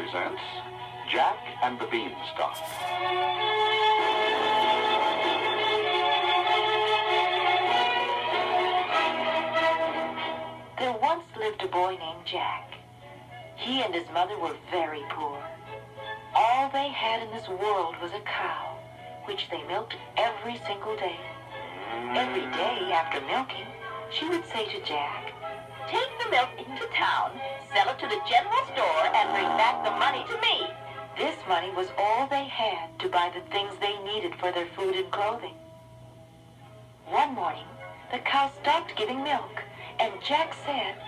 presents Jack and the Beanstalk. There once lived a boy named Jack. He and his mother were very poor. All they had in this world was a cow, which they milked every single day. Every day after milking, she would say to Jack, "Take the milk into town, sell it to the general store, and bring back the money to me." This money was all they had to buy the things they needed for their food and clothing. One morning, the cow stopped giving milk, and Jack said,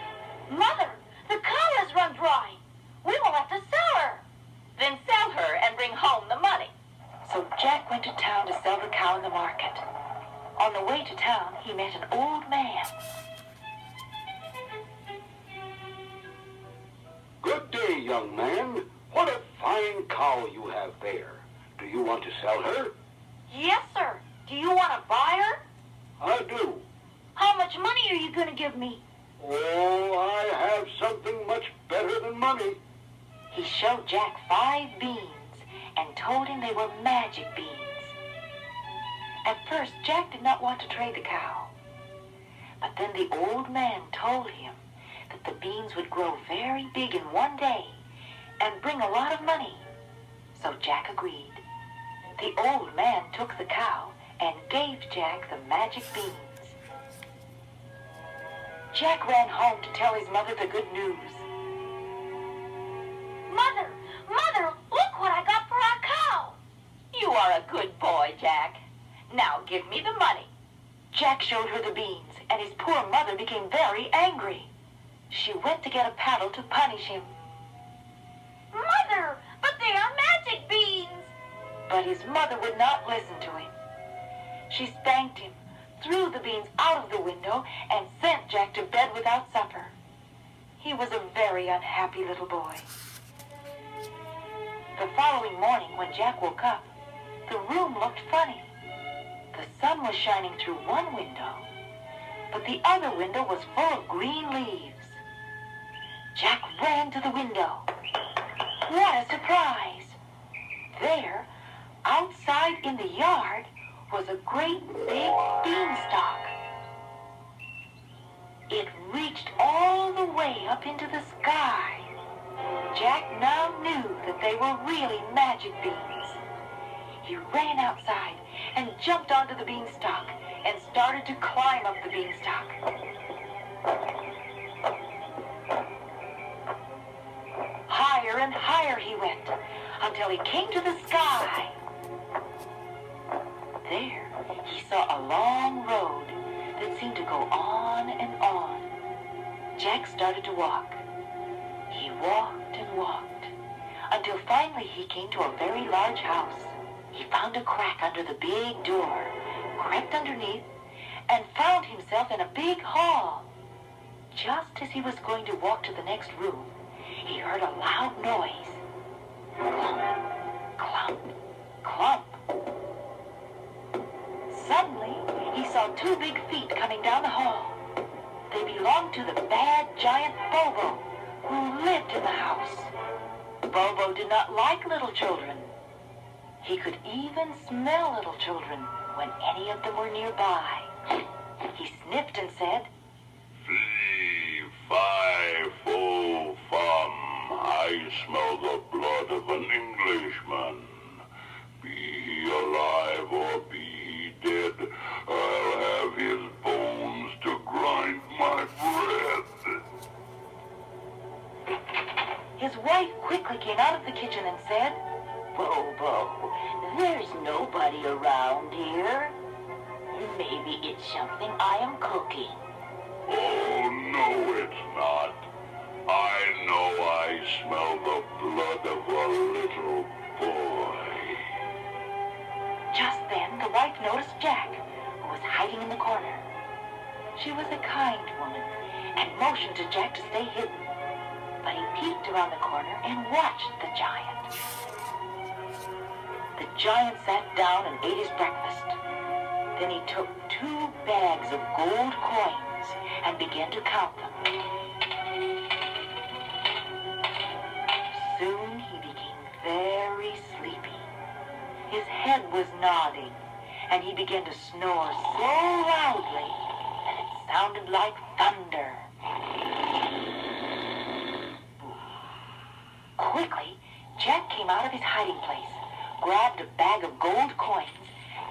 "Mother, the cow has run dry. We will have to sell her." "Then sell her and bring home the money." So Jack went to town to sell the cow in the market. On the way to town, he met an old man. Good day, young man. What a fine cow you have there. Do you want to sell her? "Yes, sir. Do you want to buy her?" I do. "How much money are you going to give me?" Oh, I have something much better than money. He showed Jack 5 beans and told him they were magic beans. At first, Jack did not want to trade the cow. But then the old man told him that the beans would grow very big in one day and bring a lot of money. So Jack agreed. The old man took the cow and gave Jack the magic beans. Jack ran home to tell his mother the good news. "Mother, Mother, look what I got for our cow." "You are a good boy, Jack. Now give me the money." Jack showed her the beans, and his poor mother became very angry. She went to get a paddle to punish him. "Mother, but they are magic beans." But his mother would not listen to him. She spanked him, threw the beans out of the window, and sent Jack to bed without supper. He was a very unhappy little boy. The following morning, when Jack woke up, the room looked funny. The sun was shining through one window, but the other window was full of green leaves. Jack ran to the window. What a surprise! There, outside in the yard, was a great big beanstalk. It reached all the way up into the sky. Jack now knew that they were really magic beans. He ran outside and jumped onto the beanstalk and started to climb up the beanstalk. Higher and higher he went until he came to the sky. There, he saw a long road that seemed to go on and on. Jack started to walk. He walked and walked until finally he came to a very large house. He found a crack under the big door, crept underneath, and found himself in a big hall. Just as he was going to walk to the next room, he heard a loud noise. Clump, clump, clump. Suddenly, he saw 2 big feet coming down the hall. They belonged to the bad giant Bobo, who lived in the house. Bobo did not like little children. He could even smell little children when any of them were nearby. He sniffed and said, Fee, fi, fo, fum. I smell the blood of an Englishman. Be he alive or be he dead, I'll have his bones to grind my bread. His wife quickly came out of the kitchen and said, "Bobo, there's nobody around here. Maybe it's something I am cooking." Oh, no, it's not. I know I smell the blood of a little boy. Just then, the wife noticed Jack, who was hiding in the corner. She was a kind woman and motioned to Jack to stay hidden. But he peeked around the corner and watched the giant. The giant sat down and ate his breakfast. Then he took 2 bags of gold coins and began to count them. Soon he head was nodding, and he began to snore so loudly that it sounded like thunder. Quickly, Jack came out of his hiding place, grabbed a bag of gold coins,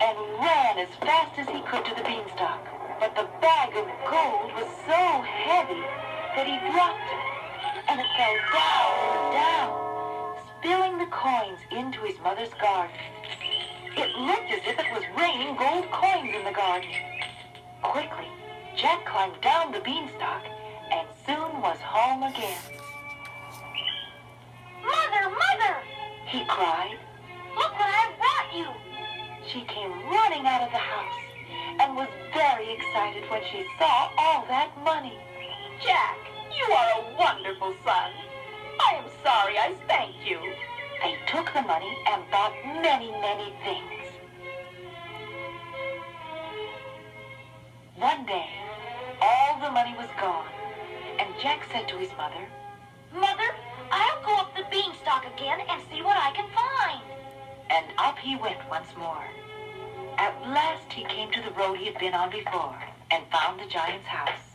and ran as fast as he could to the beanstalk. But the bag of gold was so heavy that he dropped it, and it fell down and down, spilling the coins into his mother's garden. It looked as if it was raining gold coins in the garden. Quickly, Jack climbed down the beanstalk and soon was home again. Mother, Mother! He cried. Look what I brought you! She came running out of the house and was very excited when she saw all that money. Jack, you are a wonderful son. I am sorry I spanked you. They took the money and bought many, many things. One day, all the money was gone, and Jack said to his mother, Mother, I'll go up the beanstalk again and see what I can find. And up he went once more. At last he came to the road he had been on before and found the giant's house.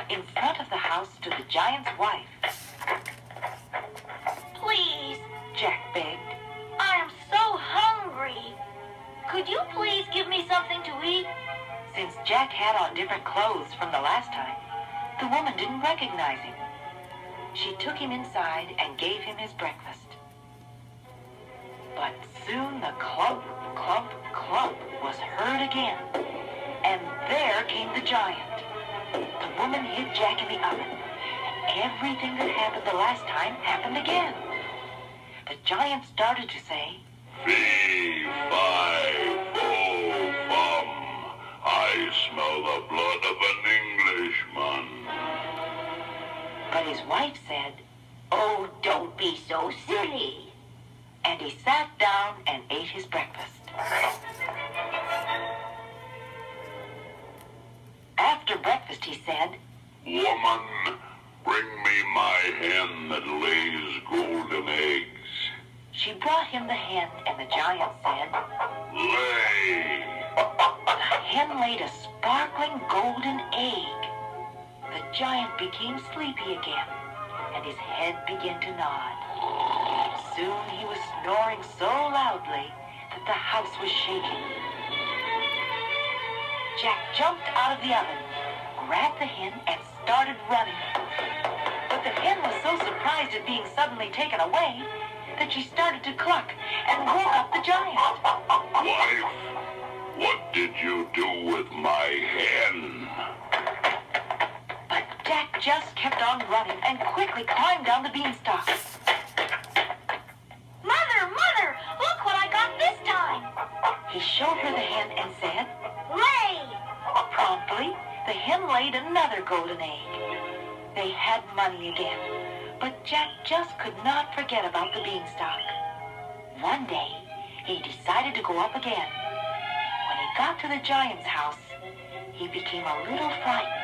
In front of the house stood the giant's wife. Please, Jack begged. I am so hungry. Could you please give me something to eat? Since Jack had on different clothes from the last time, the woman didn't recognize him. She took him inside and gave him his breakfast. But soon the clump, clump, clump was heard again, and there came the giant. The woman hid Jack in the oven, and everything that happened the last time happened again. The giant started to say, Fee, fi, fo, fum. I smell the blood of an Englishman. but his wife said, Oh, don't be so silly. and he sat down and ate his breakfast. After breakfast, he said, Woman, bring me my hen that lays golden eggs. She brought him the hen, and the giant said, Lay. The hen laid a sparkling golden egg. The giant became sleepy again, and his head began to nod. Soon he was snoring so loudly that the house was shaking. Jack jumped out of the oven, grabbed the hen, and started running. But the hen was so surprised at being suddenly taken away that she started to cluck and woke up the giant. Wife, what did you do with my hen? But Jack just kept on running and quickly climbed down the beanstalk. Mother, look what I got this time. He showed her the hen and said, Lay. promptly, the hen laid another golden egg. They had money again, but Jack just could not forget about the beanstalk. One day, he decided to go up again. When he got to the giant's house, he became a little frightened.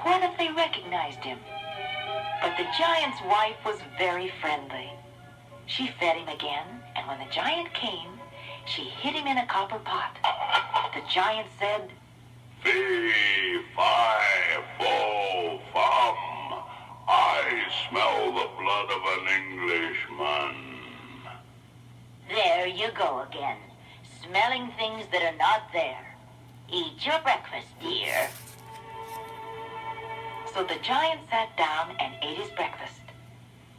What if they recognized him? But the giant's wife was very friendly. She fed him again, and when the giant came, she hid him in a copper pot. The giant said, Fee, fi, fo, fum. I smell the blood of an Englishman. There you go again, smelling things that are not there. Eat your breakfast, dear. So the giant sat down and ate his breakfast.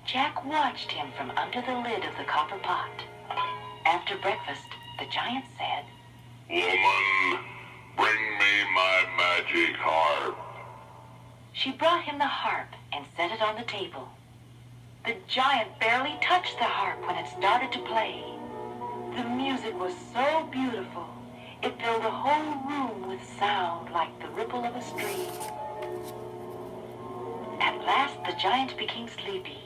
Jack watched him from under the lid of the copper pot. After breakfast, the giant said, Woman, bring me my magic harp. She brought him the harp and set it on the table. The giant barely touched the harp when it started to play. The music was so beautiful, it filled the whole room with sound like the ripple of a stream. At last, the giant became sleepy.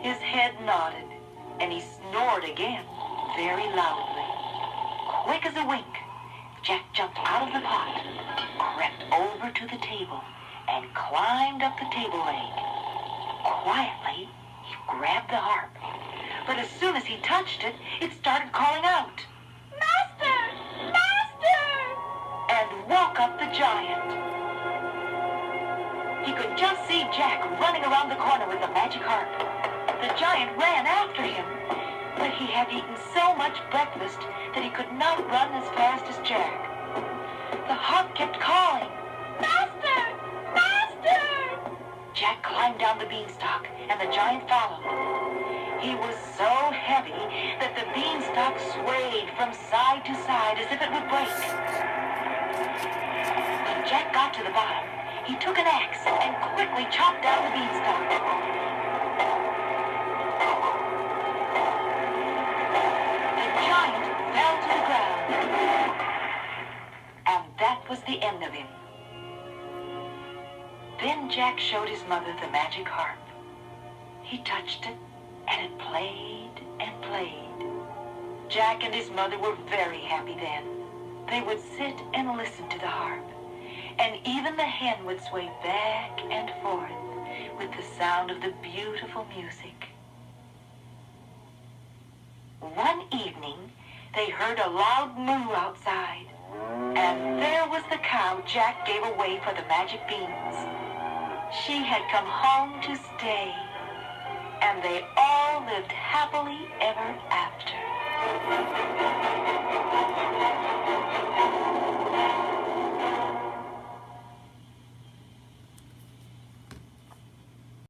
His head nodded, and he snored again, very loudly. Quick as a wink, Jack jumped out of the pot, crept over to the table, and climbed up the table leg. Quietly, he grabbed the harp. But as soon as he touched it, it started calling out. woke up the giant. He could just see Jack running around the corner with the magic harp. The giant ran after him, but he had eaten so much breakfast that he could not run as fast as Jack. The harp kept calling, "Master! Master!" Jack climbed down the beanstalk, and the giant followed. He was so heavy that the beanstalk swayed from side to side as if it would break. When Jack got to the bottom, he took an axe and quickly chopped down the beanstalk. The giant fell to the ground. And that was the end of him. Then Jack showed his mother the magic harp. He touched it, and it played and played. Jack and his mother were very happy then. They would sit and listen to the harp, and even the hen would sway back and forth with the sound of the beautiful music. One evening, they heard a loud moo outside, and there was the cow Jack gave away for the magic beans. She had come home to stay, and they all lived happily ever after.